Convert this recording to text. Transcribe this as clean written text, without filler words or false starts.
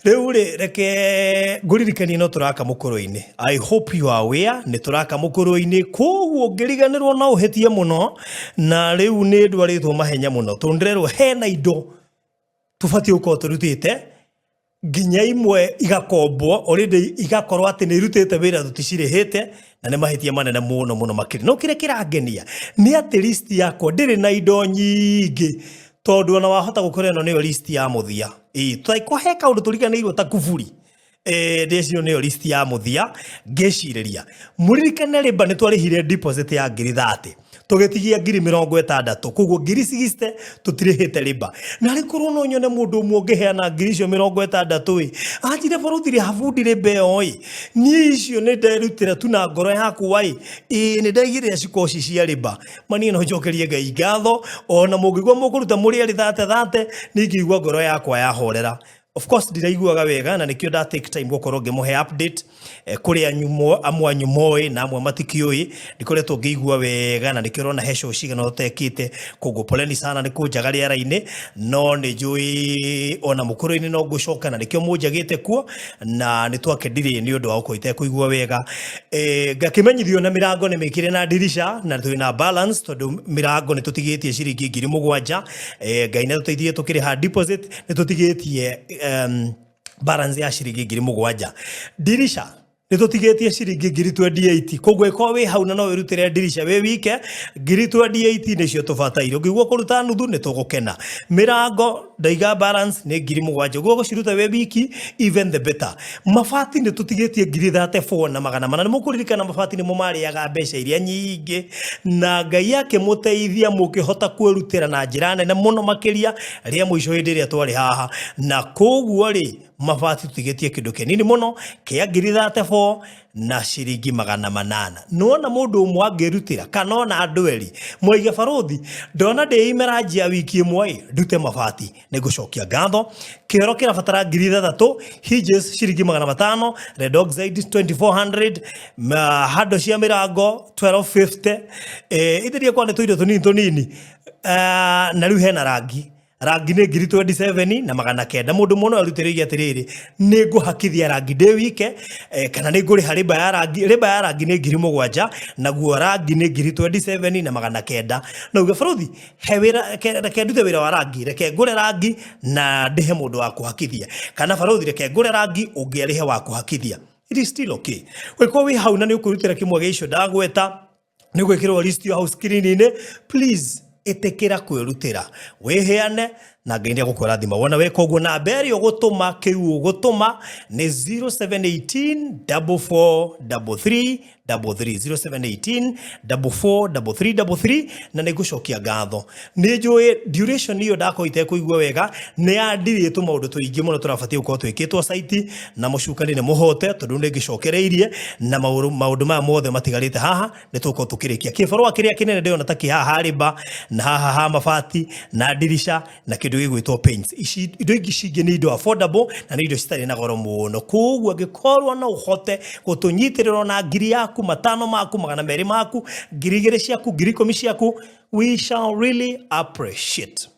Reure reke guririkani no turaka mukuru-ini. I hope you are aware ni turaka mukuru-ini koguo ngiriganirwo na uhetie muno na riu ni ndwaritwo mahenya muno tundrerwo hena indo tufati uko turutite ginya imwe igakombwo already igakorwo ati ni irutite wira tutishirihite na ni mahitia manene muno makiri no kire kirangenia ni ati list yako ndiri na indo nyingi tondu ona wahota gukora ino niyo list ya muthia tutaikohe kaundu turiganirwo ta kuburi ndecio niyo list ya muthia ngeciriria muririkane riba ni twarihire deposit ya 30 tugetigia 60 koguo 60 tutirihite riba na rikorwo no nyone mundu umwe ngiheana 60 anjire barutire habundi riba yo ni icio ni nderutira tu na ngoro yakwa ni ndaigire cikoci cia riba mani no njokerie Ngai ngatho ona mungigwa mukuruta muri ari 30 ningigwa ngoro yakwa yahorera. Of course ndiraiguaga wega na nikio da take time gukorwo ngimuhe update kuri amwanyu moe na amwe matikioi ndikoretwo ngigua wega na nikio rona hesho ciga no tekite koguo poleni sana ni kunjaga riera-ini no ni njui ona mukuru-ini no ngucoka na nikio munjagite kuo na nitwakendire ni undu wa ukoite kuigua wega ngakimenyithio na mirango ni mikire na dirisha na twina balance tondu mirango ni tutigitie ciringi 7,000 Ngai na tuteithie tukiriha deposit ni tutigitie balance ya ciringi 7,000 dirisha nitutigetie ciringi 28 koguo iko wi hau na no wirutire dirisha we wike 28 nicio tubataire ngigwo kuruta nuthu nitugukena mirango ndaiga balance ni 7,000 guo guciruta we wiki even the better mabati nitutigetie 34 na magana mana nimukuririkana mabati ni mumariaga mbeca iria nyingi na Ngai yake muteithia mukihota kwirutira na njira nene muno makiria ria mwisho hindi ria twari haha na koguo ri mabati tutigetie kindu kinini muno kia 34 na ciringi 800 nona mundu umwe angirutira kana ona andu eri moige baruthi ndona ndeimera njia wiki imwe ndute mabati nigucokia ngatho kero kirabatara 3,000 hinges ciringi 500 red oxide 2,400 hado cia mirango 1,250 ithirie kwa nituirio tunini na riu hena rangi ni 27 na 900 mundu muno arutiririe atiriri ni nguhakithia rangi de wike kana ni nguri hariba ya rangi ni 7,000 na guo rangi ni 27 na 900 na uge baruthi hewira reke ndute wira wa rangi reke ngure rangi na ndihe mundu wa kuhakithia kana baruthi reke ngure rangi ungiarihe wa kuhakithia it is still okay weko wi hau na ni ukurutira kimwe gicio ndagweta ni gwikirwo list yo house screen-ini please etekera kwirutira weheane na Ngai ndigukora thima wona weka uguo na mbere ugutuma kiu ugutuma ni 0718 4433 0718 4433 na nigucokia ngatho ni njui duration iyo ndakoite kuigua wega ni andirie maundu tuingi muno turabatie uko twikitwo site na mucukani ni muhote tondu ni ngicokereirie na maundu ma mothe matigarite haha ni tuko tukirikia kibarua kiria kinene ndio nataki haha riba na haha mabati na dirisha na kindu gigwitwo paints indo ingi cingi ni indo affordable na ni indo citari na goro muno koguo angikorwo na uhote gutunyitiriro na ngiri yaku 5 maku 200 maku ngiri 2 ciaku ngiri 10 ciaku we shall really appreciate